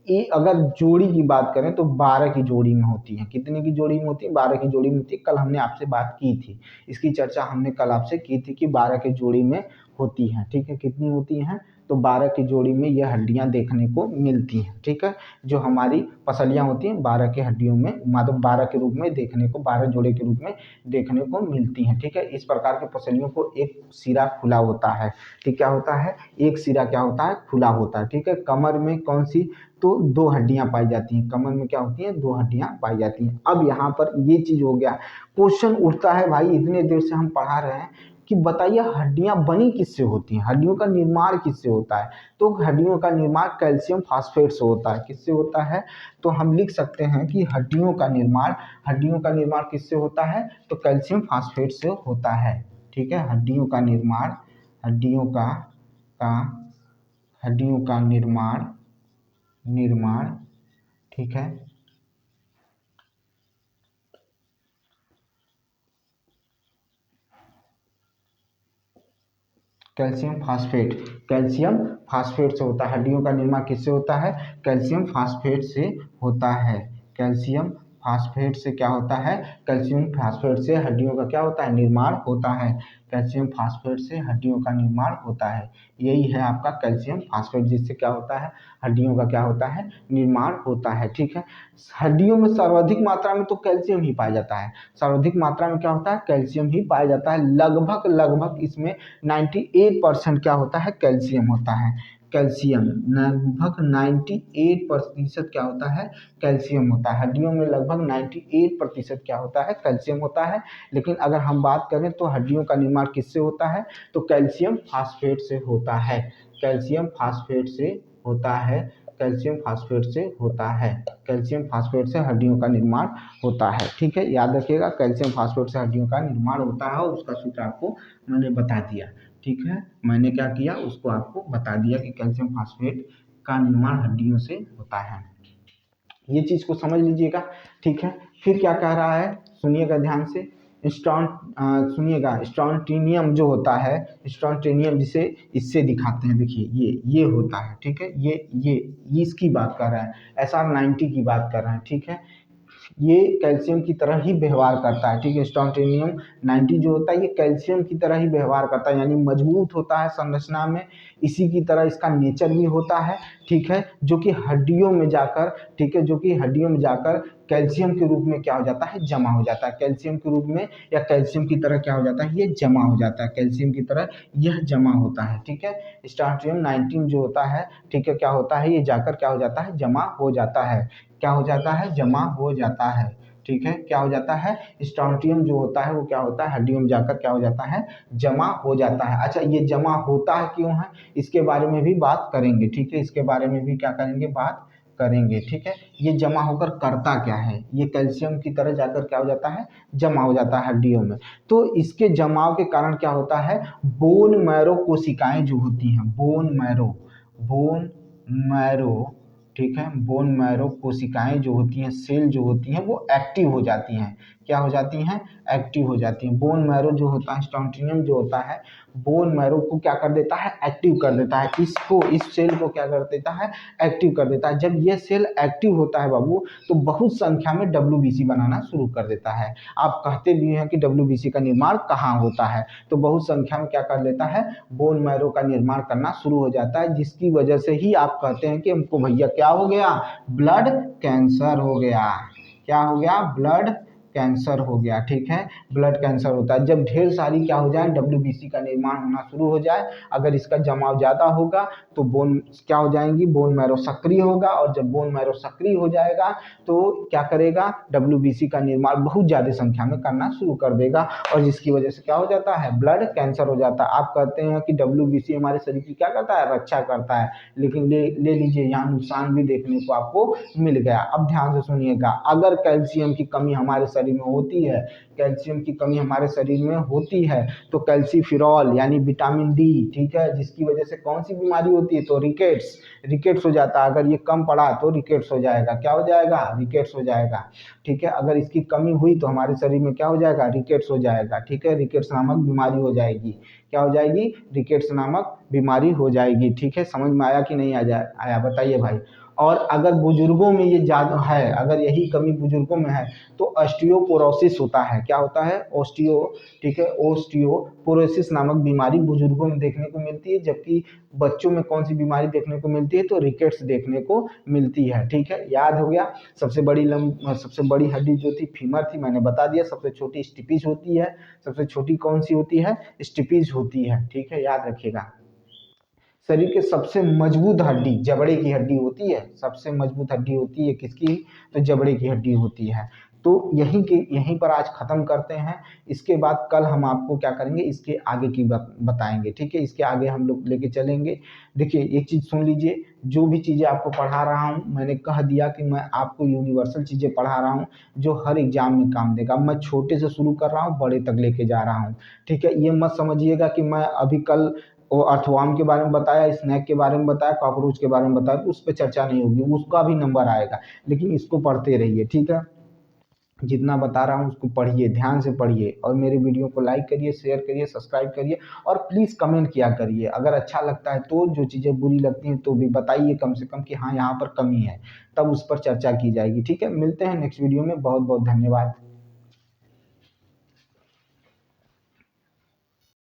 ये अगर जोड़ी की बात करें तो 12 की जोड़ी में होती है। कितने की जोड़ी में होती है, 12 की जोड़ी में होती है। कल हमने आपसे बात की थी, इसकी चर्चा हमने कल आपसे की थी कि 12 की जोड़ी में होती हैं। ठीक है, कितनी होती हैं, तो 12 की जोड़ी में ये हड्डियां देखने को मिलती हैं। ठीक है, जो हमारी पसलियां होती हैं 12 की हड्डियों में, मतलब 12 के रूप में देखने को, 12 जोड़े के रूप में देखने को मिलती हैं। ठीक है, इस प्रकार की पसलियों को एक सिरा खुला होता है। ठीक, क्या होता है, एक सिरा क्या होता है, खुला होता है। ठीक है, कमर में कौन सी, तो 2 हड्डियां पाई जाती हैं। कमर में क्या होती हैं, 2 हड्डियां पाई जाती हैं। अब यहाँ पर ये चीज हो गया, क्वेश्चन उठता है भाई, इतने देर से हम पढ़ा रहे हैं कि बताइए हड्डियां बनी किससे होती हैं, हड्डियों का निर्माण किससे होता है। तो हड्डियों का निर्माण कैल्शियम फास्फेट से होता है। किससे होता है, तो हम लिख सकते हैं कि हड्डियों का निर्माण किससे होता है, तो कैल्शियम फास्फेट से होता है। ठीक है, हड्डियों का निर्माण, ठीक है, कैल्शियम फास्फेट से होता है। हड्डियों का निर्माण किससे होता है, कैल्शियम फास्फेट से होता है। कैल्शियम फास्फेट से क्या होता है, कैल्शियम फास्फेट से हड्डियों का क्या होता है, निर्माण होता है। कैल्शियम फास्फेट से हड्डियों का निर्माण होता है। यही है आपका कैल्शियम फास्फेट, जिससे क्या होता है, हड्डियों का क्या होता है, निर्माण होता है। ठीक है, हड्डियों में सर्वाधिक मात्रा में तो कैल्शियम ही पाया जाता है। सर्वाधिक मात्रा में क्या होता है, कैल्शियम ही पाया जाता है। लगभग इसमें 98% क्या होता है, कैल्शियम होता है। कैल्शियम, लगभग 98% क्या होता है, कैल्शियम होता है। हड्डियों में लगभग 98% क्या होता है, कैल्शियम होता है। लेकिन अगर हम बात करें तो हड्डियों का निर्माण किससे होता है, तो कैल्शियम फास्फेट से होता है, कैल्शियम फास्फेट से होता है, कैल्शियम फास्फेट से होता है, कैल्शियम फास्फेट से हड्डियों का निर्माण होता है। ठीक है, याद रखिएगा, कैल्शियम फास्फेट से हड्डियों का निर्माण होता है और उसका सूत्र आपको मैंने बता दिया। ठीक है, मैंने क्या किया, उसको आपको बता दिया कि कैल्शियम फास्फेट का निर्माण हड्डियों से होता है। ये चीज़ को समझ लीजिएगा। ठीक है, फिर क्या कह रहा है, सुनिएगा ध्यान से। सुनिएगा, स्ट्रॉन्टिनियम जो होता है, स्ट्रॉन्टिनियम जिसे इससे दिखाते हैं, देखिए ये होता है। ठीक है, ये इसकी बात कर रहा है, SR90 की बात कर रहे हैं। ठीक है, ये कैल्शियम की तरह ही व्यवहार करता है। ठीक है, स्ट्रॉन्टिनियम 90 जो होता है ये कैल्शियम की तरह ही व्यवहार करता है, यानी मजबूत होता है संरचना में, इसी की तरह इसका नेचर भी होता है। ठीक है, जो कि हड्डियों में जाकर, ठीक है, जो कि हड्डियों में जाकर कैल्शियम के रूप में क्या हो जाता है, जमा हो जाता है, कैल्शियम के रूप में या कैल्शियम की तरह क्या हो जाता है, ये जमा हो जाता है, कैल्शियम की तरह यह जमा होता है। ठीक है, स्ट्रॉन्टिनियम 19 जो होता है, ठीक है, क्या होता है, ये जाकर क्या हो जाता है, जमा हो जाता है, क्या हो जाता है, जमा हो जाता है। ठीक है, क्या हो जाता है, स्ट्रॉन्टियम जो होता है वो क्या होता है, हड्डियों में जाकर क्या हो जाता है, जमा हो जाता है। अच्छा, ये जमा होता है क्यों है, इसके बारे में भी बात करेंगे। ठीक है, इसके बारे में भी क्या करेंगे, बात करेंगे। ठीक है, ये जमा होकर करता क्या है, ये कैल्शियम की तरह जाकर क्या हो जाता है, जमा हो जाता है हड्डियों में। तो इसके जमाव के कारण क्या होता है, बोन मैरो कोशिकाएं जो होती हैं, बोन मैरो, ठीक है, बोन मैरो कोशिकाएं जो होती हैं, सेल जो होती हैं, वो एक्टिव हो जाती हैं, क्या हो जाती हैं, एक्टिव हो जाती हैं। बोन मैरो जो होता है, स्ट्रॉन्टिनियम जो होता है, बोन मैरो को क्या कर देता है, एक्टिव कर देता है, इसको, इस सेल को क्या कर देता है, एक्टिव कर देता है। जब ये सेल एक्टिव होता है बाबू, तो बहुत संख्या में WBC बनाना शुरू कर देता है। आप कहते भी हैं कि WBC का निर्माण कहाँ होता है, तो बहुत संख्या में क्या कर लेता है, बोन मैरो का निर्माण करना शुरू हो जाता है, जिसकी वजह से ही आप कहते हैं कि हमको भैया क्या हो गया, ब्लड कैंसर हो गया, क्या हो गया, ब्लड कैंसर हो गया। ठीक है, ब्लड कैंसर होता है जब ढेर सारी क्या हो जाए, WBC का निर्माण होना शुरू हो जाए। अगर इसका जमाव ज़्यादा होगा तो बोन क्या हो जाएंगी, बोन मैरो सक्रिय होगा, और जब बोन मैरो सक्रिय हो जाएगा तो क्या करेगा, WBC का निर्माण बहुत ज़्यादा संख्या में करना शुरू कर देगा, और जिसकी वजह से क्या हो जाता है, ब्लड कैंसर हो जाता है। आप कहते हैं कि WBC हमारे शरीर की क्या करता है, रक्षा करता है, लेकिन ले लीजिए यहाँ नुकसान भी देखने को आपको मिल गया। अब ध्यान से सुनिएगा, अगर कैल्शियम की कमी हमारे शरीर में होती है, कैल्शियम की कमी हमारे शरीर में होती है, तो कैल्सीफिरॉल यानी विटामिन डी, ठीक है, जिसकी वजह से कौन सी बीमारी होती है, तो रिकेट्स हो जाता है। अगर ये कम पड़ा तो रिकेट्स हो जाएगा, क्या हो जाएगा, रिकेट्स हो जाएगा। ठीक है, अगर इसकी कमी हुई तो हमारे शरीर में क्या हो जाएगा, रिकेट्स हो जाएगा। ठीक है, रिकेट्स नामक बीमारी हो जाएगी, क्या हो जाएगी, रिकेट्स नामक बीमारी हो जाएगी। ठीक है, समझ में आया कि नहीं आया बताइए भाई। और अगर बुजुर्गों में ये ज़्यादा है, अगर यही कमी बुजुर्गों में है तो ऑस्टियोपोरोसिस होता है, क्या होता है, ठीक है, ऑस्टियोपोरोसिस नामक बीमारी बुजुर्गों में देखने को मिलती है, जबकि बच्चों में कौन सी बीमारी देखने को मिलती है, तो रिकेट्स देखने को मिलती है। ठीक है, याद हो गया। सबसे बड़ी हड्डी जो थी फीमर थी, मैंने बता दिया। सबसे छोटी स्टिपिज होती है, सबसे छोटी कौन सी होती है, स्टिपिज होती है। ठीक है, याद रखिएगा। शरीर के सबसे मजबूत हड्डी जबड़े की हड्डी होती है, सबसे मजबूत हड्डी होती है किसकी, तो जबड़े की हड्डी होती है। तो यहीं पर आज ख़त्म करते हैं। इसके बाद कल हम आपको क्या करेंगे, इसके आगे की बताएंगे। ठीक है, इसके आगे हम लोग लेके चलेंगे। देखिए एक चीज़ सुन लीजिए, जो भी चीज़ें आपको पढ़ा रहा हूँ, मैंने कह दिया कि मैं आपको यूनिवर्सल चीज़ें पढ़ा रहा हूँ जो हर एग्जाम में काम देगा। मैं छोटे से शुरू कर रहा हूँ, बड़े तक लेके जा रहा हूँ। ठीक है, ये मत समझिएगा कि मैं अभी कल वो अर्थवर्म के बारे में बताया, स्नैक के बारे में बताया, कॉकरोच के बारे में बताया, उस पर चर्चा नहीं होगी, उसका भी नंबर आएगा, लेकिन इसको पढ़ते रहिए। ठीक है, जितना बता रहा हूँ उसको पढ़िए, ध्यान से पढ़िए, और मेरे वीडियो को लाइक करिए, शेयर करिए, सब्सक्राइब करिए, और प्लीज़ कमेंट किया करिए। अगर अच्छा लगता है तो, जो चीज़ें बुरी लगती हैं तो भी बताइए कम से कम कि हाँ यहाँ पर कमी है, तब उस पर चर्चा की जाएगी। ठीक है, मिलते हैं नेक्स्ट वीडियो में। बहुत बहुत धन्यवाद।